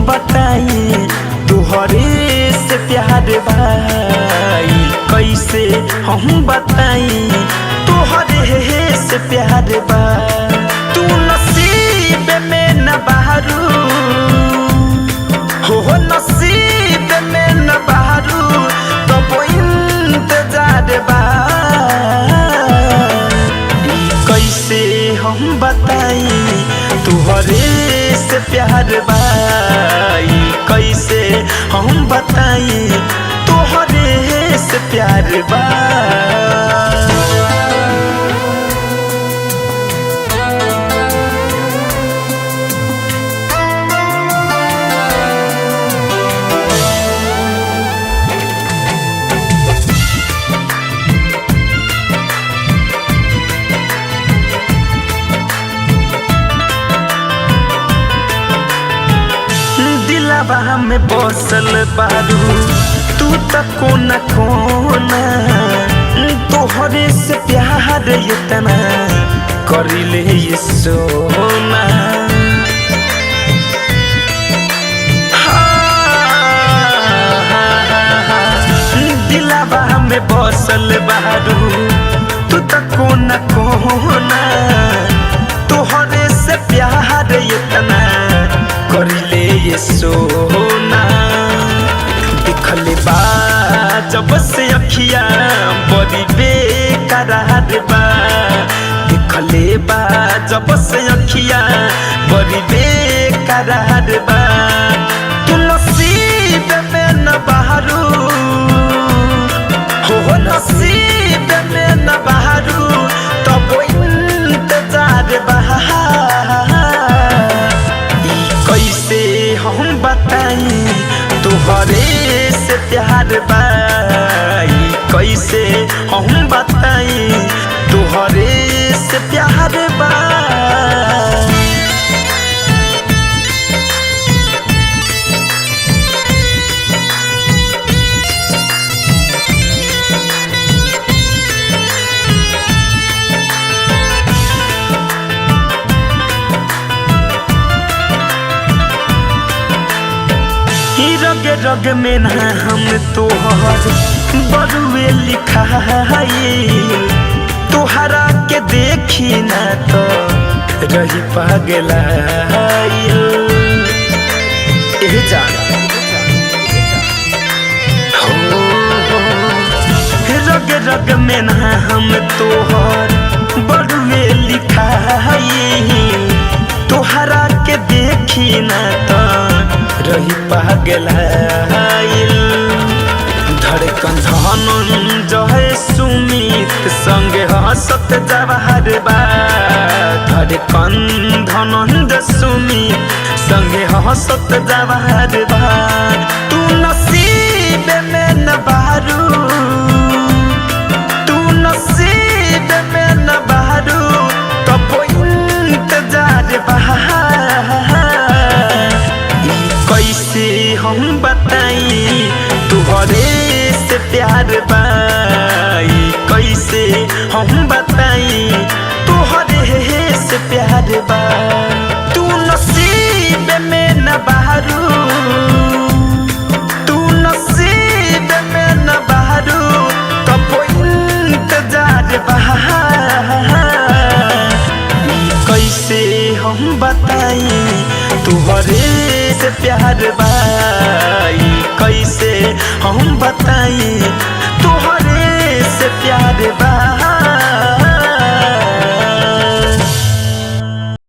बताई तुहरे से प्यार भाई कैसे हम बताई तुहरे से प्यार बा तू नसीब में न बहरू हो नसीब में न बहरू तो इंतजार बा कैसे हम बताई तुहरे से प्यार भाई कैसे हम बताई तुहरे से प्यार बा दिलवा में बसल बारू तू तक कोना कोना तोहरे से प्यार इतना करिले ये सोना दिलवा में बसल बारू तू तक कोना कोना तोहरे से प्यार इतना करिले ये सोना दिखले बा जब से अखिया बड़ी बेकरार बा दिखले बा जब से अखिया बड़ी बेकरार बा तू नसीब में न बहरू हो नसीब में न बहरू तब इंतजार बा कैसे हम बताई तुहरे से प्यार भाई कैसे हम बताई तुहरे से प्यार बा रग रग में ना हम तोहर बरुए लिखा तोहरा के देखी ना तो रही पागला रग रग में ना हम तोहर बरुए लिखा तोहरा के देखी ना तो रही पागल धड़कन धनंजय सुमित संगे हंसत जवाहर बा धड़कन धनंजय सुमित संगे हंसत जवाहर बा तू नसीब में न बहरू तू नसीब में न बहरू तब इंतजार बा कैसे हम बताई तुहरे से प्यार भाई कैसे हम बताई तुहरे से प्यार बा तू नसीब में न बहरू तू नसीब में न बहरू तब इंतजार बा कैसे हम बताई तुहरे से प्यार भाई कैसे हम बताई तुहरे से प्यार बा।